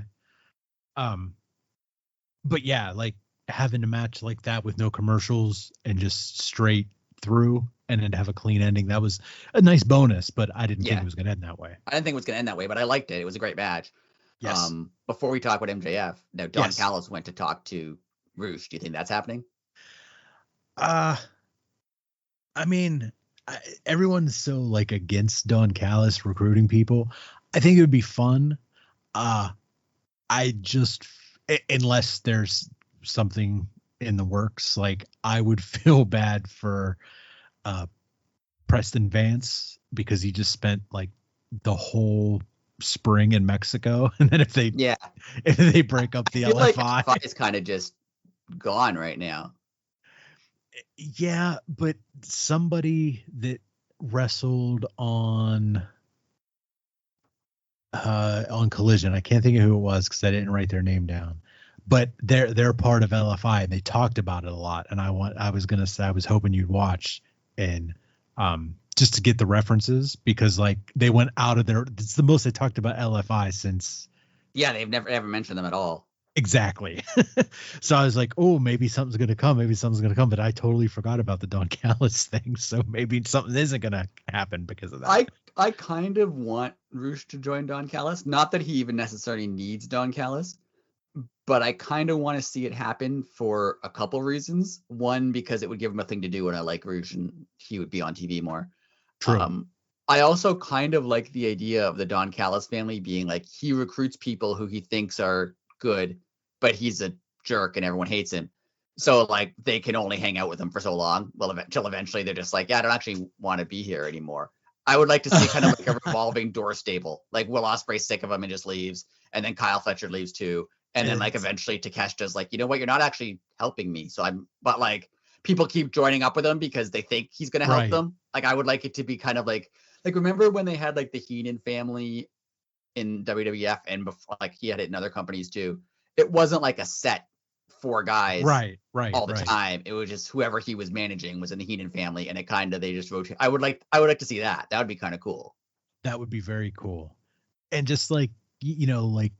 But yeah, like having a match like that with no commercials and just straight through and then have a clean ending, that was a nice bonus, but I didn't think it was going to end that way. I didn't think it was going to end that way, but I liked it. It was a great match. Yes. Before we talk about MJF, now Don Callis went to talk to Roosh. Do you think that's happening? I mean, everyone's so like against Don Callis recruiting people. I think it would be fun. I just, unless there's something in the works, like I would feel bad for Preston Vance because he just spent like the whole spring in Mexico, and then if they break up the LFI, like is kind of just gone right now. Yeah, but somebody that wrestled on Collision, I can't think of who it was because I didn't write their name down, but they're part of LFI and they talked about it a lot. And I was hoping you'd watch and just to get the references, because like they went out of their, it's the most they talked about LFI since. Yeah, they've never ever mentioned them at all. Exactly. So I was like, oh, maybe something's going to come. But I totally forgot about the Don Callis thing. So maybe something isn't going to happen because of that. I kind of want Roosh to join Don Callis. Not that he even necessarily needs Don Callis, but I kind of want to see it happen for a couple reasons. One, because it would give him a thing to do, and I like Roosh and he would be on TV more. True. I also kind of like the idea of the Don Callis family being like, he recruits people who he thinks are good, but he's a jerk and everyone hates him. So like they can only hang out with him for so long. Well, until eventually they're just like, yeah, I don't actually want to be here anymore. I would like to see kind of like a revolving door stable. Like Will Ospreay's sick of him and just leaves. And then Kyle Fletcher leaves too. And then like eventually Takeshita's like, you know what, you're not actually helping me. But like people keep joining up with him because they think he's going to help them. Like I would like it to be kind of like remember when they had like the Heenan family in WWF and before, like he had it in other companies too. It wasn't like a set 4 guys all the time. It was just whoever he was managing was in the Heenan family, and it kind of, they just rotate. I would like to see that. That would be kind of cool. That would be very cool. And just like, like,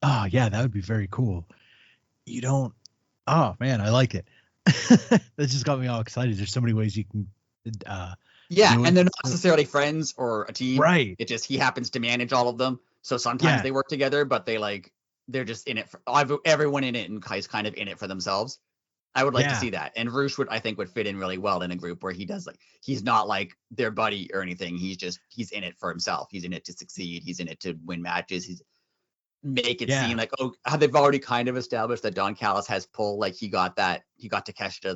oh yeah, that would be very cool. Oh man, I like it. That just got me all excited. There's so many ways you can and they're not necessarily friends or a team. Right. It just, he happens to manage all of them. So sometimes they work together, but they're just in it for everyone in it, and Kai's kind of in it for themselves. I would like to Yeah. see that. And Roosh would, I think, would fit in really well in a group where he does, like, he's not like their buddy or anything. He's in it for himself. He's in it to succeed. He's in it to win matches. He's make it seem like, oh, how they've already kind of established that Don Callis has pull. Like he got Takeshita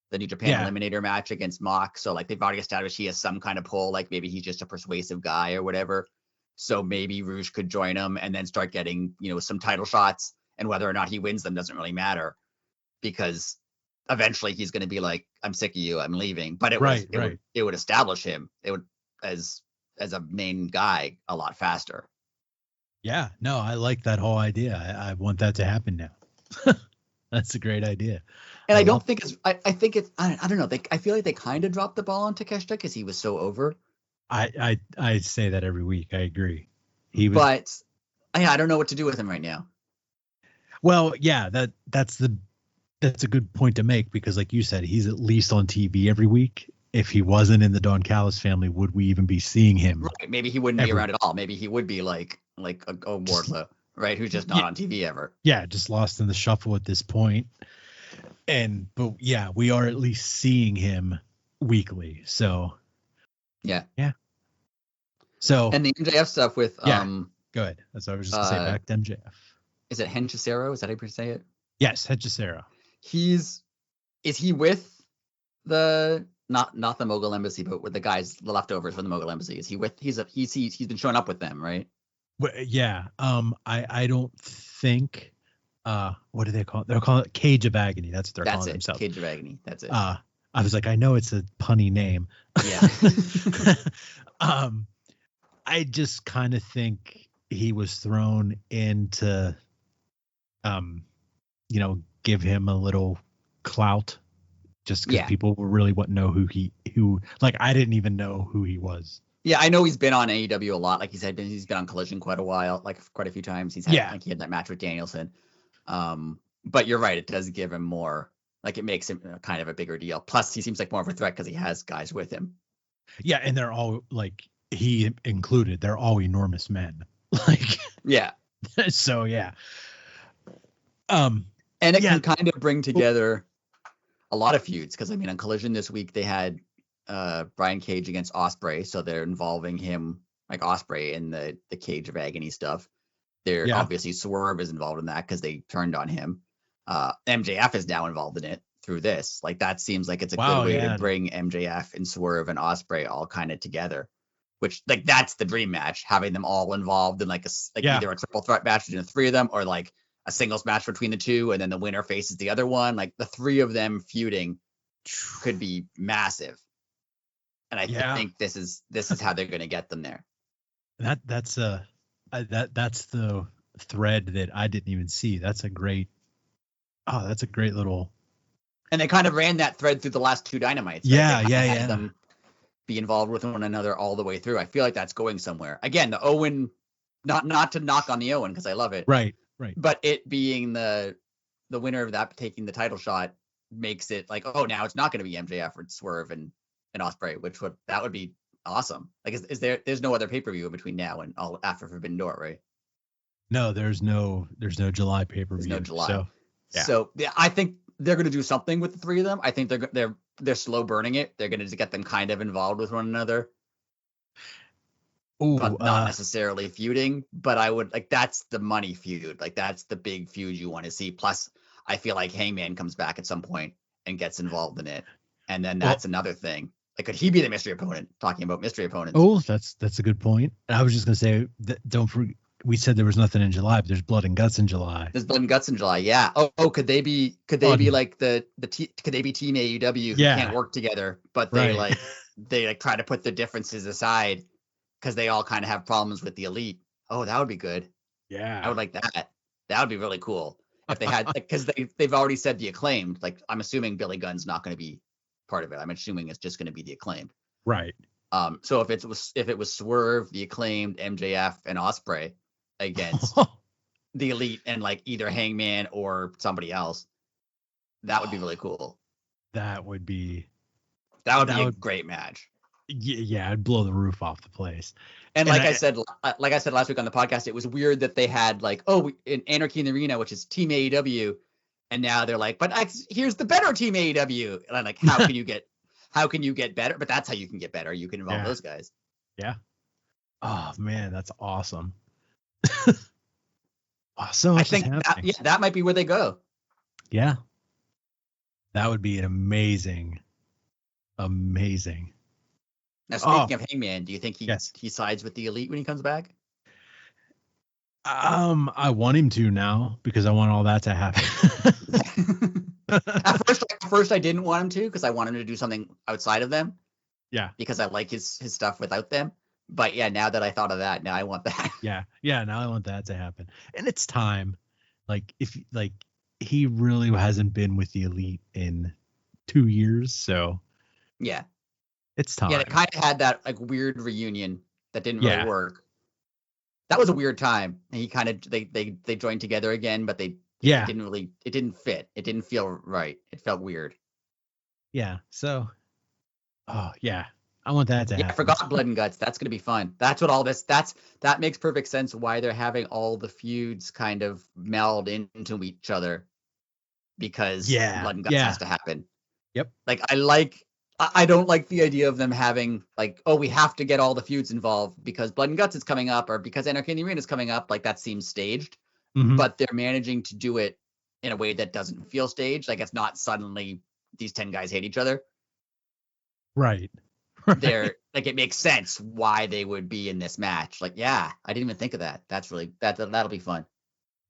the New Japan Eliminator match against Mock. So like they've already established he has some kind of pull. Like maybe he's just a persuasive guy or whatever. So maybe Roosh could join him and then start getting, some title shots. And whether or not he wins them doesn't really matter, because eventually he's going to be like, I'm sick of you, I'm leaving. But it would establish him. It would as a main guy a lot faster. Yeah, no, I like that whole idea. I want that to happen now. That's a great idea. And I don't think it's. I think it's. I don't know. I feel like they kind of dropped the ball on Takeshita because he was so over. I say that every week. I agree. He was, but I don't know what to do with him right now. Well, yeah, that's a good point to make, because like you said, he's at least on TV every week. If he wasn't in the Don Callis family, would we even be seeing him? Right. Maybe he wouldn't be around at all. Maybe he would be like a Wardlow, right? Who's just not on TV ever. Yeah, just lost in the shuffle at this point. But yeah, we are at least seeing him weekly. So yeah. So and the MJF stuff with go ahead. That's what I was just gonna say. Back to MJF. Is it Henchicero? Is that how you say it? Yes, Henchicero. Is he with the not the Mogul Embassy, but with the guys, the leftovers from the Mogul Embassy? Is he with? He's been showing up with them, right? Well, yeah. I don't think. What do they call it? They'll call it Cage of Agony. That's what they're calling themselves. Cage of Agony. That's it. I was like, I know it's a punny name. Yeah. I just kind of think he was thrown in to, give him a little clout, just because people really wouldn't know who. Like, I didn't even know who he was. Yeah, I know he's been on AEW a lot. Like he's been on Collision quite a few times. He had that match with Danielson. But you're right, it does give him more. Like it makes him kind of a bigger deal. Plus, he seems like more of a threat because he has guys with him. Yeah, and they're all like he included. They're all enormous men. Like yeah. So yeah. And it can kind of bring together a lot of feuds, because I mean, on Collision this week they had Brian Cage against Ospreay, so they're involving him, like Ospreay, in the Cage of Agony stuff. They're obviously Swerve is involved in that because they turned on him. MJF is now involved in it through this. Like that seems like it's a good way to bring MJF and Swerve and Ospreay all kind of together. Which like that's the dream match, having them all involved in either a triple threat match between the three of them, or like a singles match between the two, and then the winner faces the other one. Like the three of them feuding could be massive. And I think this is how they're going to get them there. That's the thread that I didn't even see. That's a great little. And they kind of ran that thread through the last two Dynamites. Right? Had them be involved with one another all the way through. I feel like that's going somewhere. Again, the Owen, not to knock on the Owen because I love it. Right. But it being the winner of that taking the title shot makes it like, oh, now it's not going to be MJF or Swerve and Ospreay, that would be awesome. Like, there's no other pay-per-view between now and all after Forbidden Door, right? No, there's no July pay-per-view. There's no July. So I think they're going to do something with the three of them. I think they're slow burning it. They're going to get them kind of involved with one another. Ooh, but not necessarily feuding, but I would like that's the money feud. Like that's the big feud you want to see. Plus, I feel like Hangman comes back at some point and gets involved in it, and then that's another thing. Like, could he be the mystery opponent? Talking about mystery opponents. Oh, that's a good point. I was just gonna say that don't forget. We said there was nothing in July, but there's Blood and Guts in July. There's Blood and Guts in July. Yeah. Oh, could they be like could they be Team AEW who can't work together, but they try to put the differences aside because they all kind of have problems with the Elite. Oh, that would be good. Yeah. I would like that. That would be really cool if they had, because they've already said the Acclaimed. Like, I'm assuming Billy Gunn's not going to be part of it. I'm assuming it's just going to be the Acclaimed. Right. So if it was Swerve, the Acclaimed, MJF, and Ospreay against the Elite and like either Hangman or somebody else, that would be really cool. That would be a great match. Yeah, I'd blow the roof off the place. And I said last week on the podcast, it was weird that they had like, in Anarchy in the Arena, which is Team AEW, And now they're like, but here's the better team AEW. And I'm like, how can you get better? But that's how you can get better. You can involve those guys. Yeah. Oh man, that's awesome. Oh, so much is happening. That might be where they go. Yeah. That would be an amazing. Now, speaking of Hangman, do you think he sides with the Elite when he comes back? I want him to now because I want all that to happen. At first I didn't want him to because I want him to do something outside of them. Yeah. Because I like his stuff without them. But yeah, now that I thought of that, now I want that. Yeah. Now I want that to happen, and it's time. Like he really hasn't been with the Elite in 2 years, so yeah, it's time. Yeah, they kind of had that like weird reunion that didn't really work. That was a weird time. And he kind of they joined together again, but it didn't fit. It didn't feel right. It felt weird. Yeah. So, I want that to happen. I forgot Blood and Guts. That's gonna be fun. That's what all this. That makes perfect sense why they're having all the feuds kind of meld into each other, because Blood and Guts has to happen. Yep. Like I don't like the idea of them having like, oh, we have to get all the feuds involved because Blood and Guts is coming up or because Anarchy in the Arena is coming up. Like that seems staged, but they're managing to do it in a way that doesn't feel staged. Like it's not suddenly these 10 guys hate each other. Right. They're like, it makes sense why they would be in this match. Like, yeah, I didn't even think of that. That's really that'll be fun.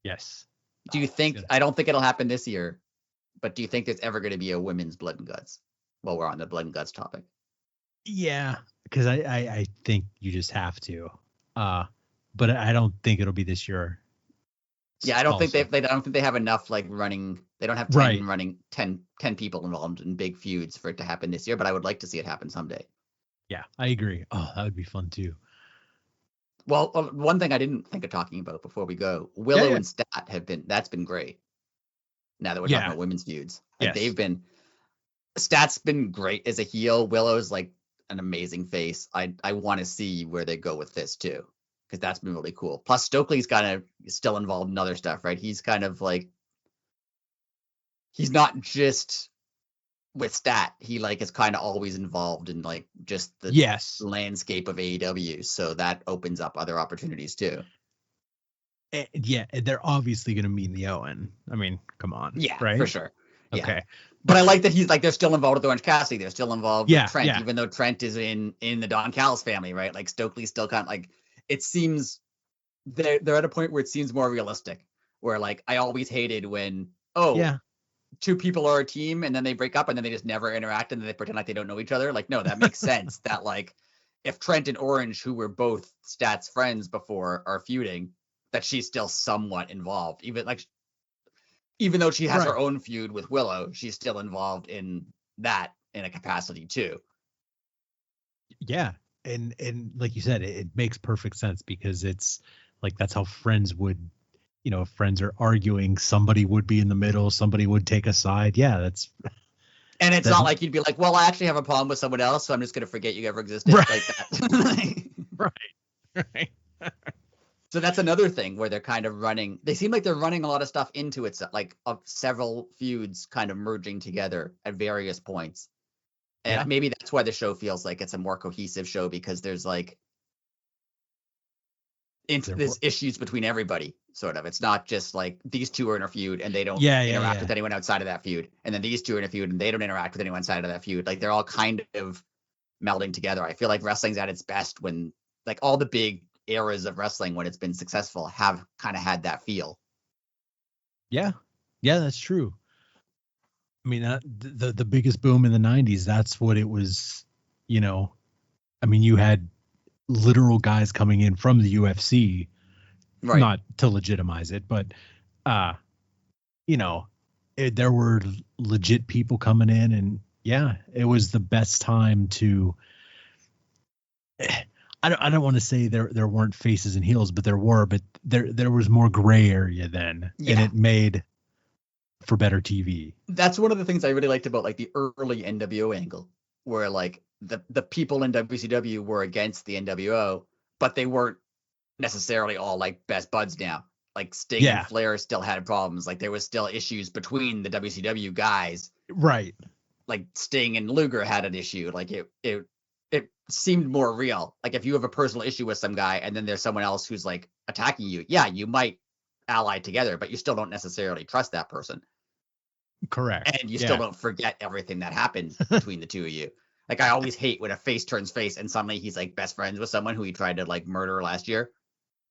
Yes. Do you think? I don't think it'll happen this year, but do you think there's ever going to be a women's Blood and Guts? While we're on the Blood and Guts topic. Yeah, because I think you just have to. But I don't think it'll be this year. Yeah, I don't think I don't think they have enough like running. They don't have 10 running 10 people involved in big feuds for it to happen this year. But I would like to see it happen someday. Yeah, I agree. Oh, that would be fun too. Well, one thing I didn't think of talking about before we go, Willow and Stat that's been great. Now that we're talking about women's feuds, like they've been. Stat's been great as a heel. Willow's like an amazing face. I want to see where they go with this too, because that's been really cool. Plus Stokely's kind of still involved in other stuff, right? He's kind of like, he's not just with Stat. He like is kind of always involved in like just the landscape of AEW. So that opens up other opportunities too. Yeah, they're obviously going to meet in the Owen. I mean, come on. Yeah, right? For sure. Yeah. Okay. But I like that he's like, they're still involved with Orange Cassidy. They're still involved with Trent, even though Trent is in the Don Callis family, right? Like Stokely's still kind of like, it seems they're at a point where it seems more realistic, where like, I always hated when, two people are a team and then they break up and then they just never interact and then they pretend like they don't know each other. Like, no, that makes sense that like, if Trent and Orange, who were both Stat's friends before, are feuding, that she's still somewhat involved. Even though she has her own feud with Willow, she's still involved in that in a capacity too. Yeah. And like you said, it makes perfect sense because it's like, that's how friends would, if friends are arguing, somebody would be in the middle, somebody would take a side. Yeah, that's. And it's not like you'd be like, well, I actually have a problem with someone else, so I'm just going to forget you ever existed. Like that. Right. So that's another thing where they're kind of running. They seem like they're running a lot of stuff into it, like of several feuds kind of merging together at various points. And maybe that's why the show feels like it's a more cohesive show, because there's like there's issues between everybody, sort of. It's not just like these two are in a feud and they don't interact with anyone outside of that feud. And then these two are in a feud and they don't interact with anyone outside of that feud. Like they're all kind of melding together. I feel like wrestling's at its best when like all the big eras of wrestling, when it's been successful, have kind of had that feel. Yeah, that's true. I mean, the biggest boom in the 90s, that's what it was. I mean, you had literal guys coming in from the UFC, not to legitimize it, but there were legit people coming in, and it was the best time to. I don't want to say there weren't faces and heels, but there were. But there was more gray area then, and it made for better TV. That's one of the things I really liked about like the early NWO angle, where like the people in WCW were against the NWO, but they weren't necessarily all like best buds now. Like Sting and Flair still had problems. Like there was still issues between the WCW guys. Right. Like Sting and Luger had an issue. Like it seemed more real. Like if you have a personal issue with some guy and then there's someone else who's like attacking you, yeah, you might ally together, but you still don't necessarily trust that person. Correct. And you still don't forget everything that happened between the two of you. Like I always hate when a face turns face and suddenly he's like best friends with someone who he tried to like murder last year.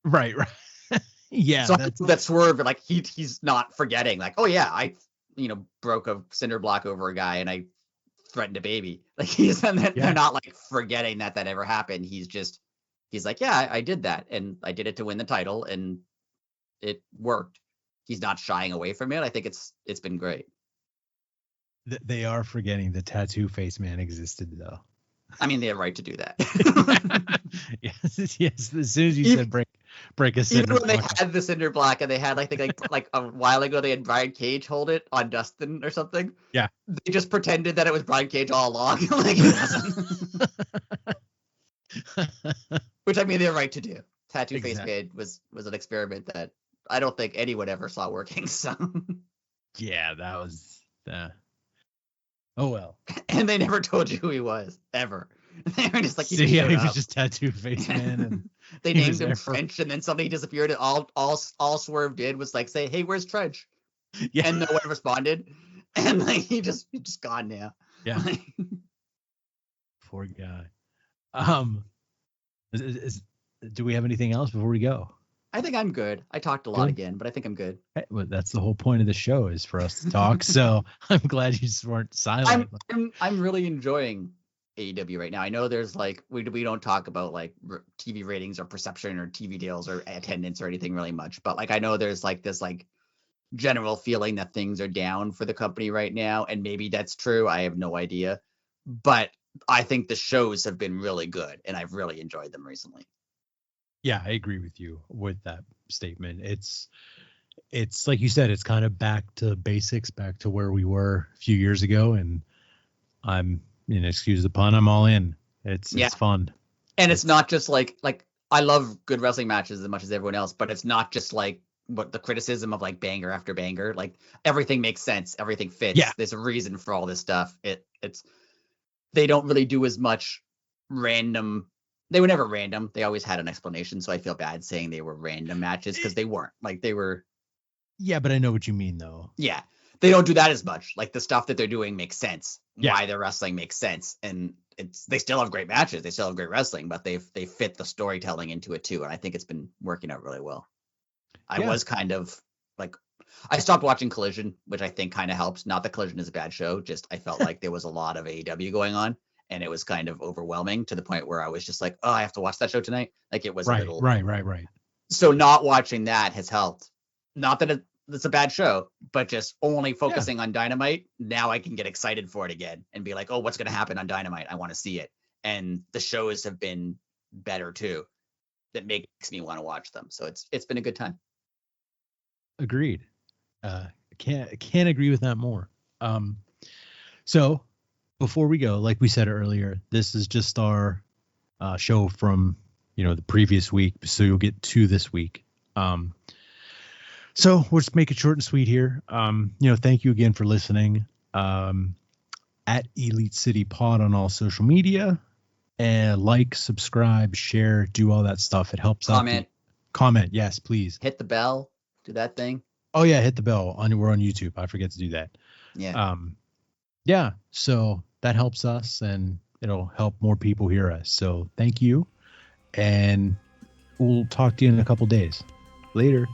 Right. Yeah. So that Swerve, like he's not forgetting. Like, oh yeah, I broke a cinder block over a guy and I threatened a baby. Like they're not like forgetting that ever happened. He's like, yeah, I did that and I did it to win the title and it worked. He's not shying away from it. I think it's been great. They are forgetting the tattoo face man existed though. I mean, they have right to do that. yes. As soon as you said break a cinder block. Even when they had the cinder block and they had like a while ago they had Brian Cage hold it on Dustin or something. Yeah. They just pretended that it was Brian Cage all along. Like it wasn't. Which I mean, they're right to do. Tattoo face man was an experiment that I don't think anyone ever saw working. So yeah, that was oh well. And they never told you who he was ever. They were just like he was just tattoo face man. And they named him Trench, and then somebody disappeared. And all Swerve did was like say, "Hey, where's Trench?" Yeah, and no one responded. And like he just gone now. Yeah. Poor guy. Do we have anything else before we go? I think I'm good. I talked a lot again, but I think I'm good. Hey, well, that's the whole point of the show is for us to talk. So I'm glad you just weren't silent. I'm really enjoying AEW right now. I know there's like we don't talk about like TV ratings or perception or TV deals or attendance or anything really much, but like I know there's like this like general feeling that things are down for the company right now, and maybe that's true. I have no idea, but I think the shows have been really good, and I've really enjoyed them recently. Yeah, I agree with you with that statement. It's like you said, it's kind of back to basics, back to where we were a few years ago, and I'm, excuse the pun, I'm all in. It's fun. And it's not just like I love good wrestling matches as much as everyone else, but it's not just like what the criticism of like banger after banger. Like everything makes sense, everything fits. Yeah. There's a reason for all this stuff. It's they don't really do as much random. They were never random. They always had an explanation. So I feel bad saying they were random matches because they weren't. Like they were. Yeah, but I know what you mean though. Yeah. They don't do that as much. Like the stuff that they're doing makes sense. Yeah. Why they're wrestling makes sense. And they still have great matches. They still have great wrestling, but they fit the storytelling into it too. And I think it's been working out really well. I was kind of like, I stopped watching Collision, which I think kind of helps. Not that Collision is a bad show. Just I felt like there was a lot of AEW going on. And it was kind of overwhelming to the point where I was just like, oh, I have to watch that show tonight. Like it was a little. Right. So not watching that has helped. Not that it's a bad show, but just only focusing on Dynamite. Now I can get excited for it again and be like, oh, what's going to happen on Dynamite? I want to see it. And the shows have been better too. That makes me want to watch them. So it's been a good time. Agreed. Can't agree with that more. So before we go, like we said earlier, this is just our show from the previous week, so you'll get to this week. So we'll just make it short and sweet here. Thank you again for listening. At Elite City Pod on all social media, and like, subscribe, share, do all that stuff. It helps. Comment, yes, please. Hit the bell. Do that thing. Oh yeah, hit the bell. We're on YouTube. I forget to do that. Yeah. Yeah. So that helps us, and it'll help more people hear us. So thank you, and we'll talk to you in a couple days. Later.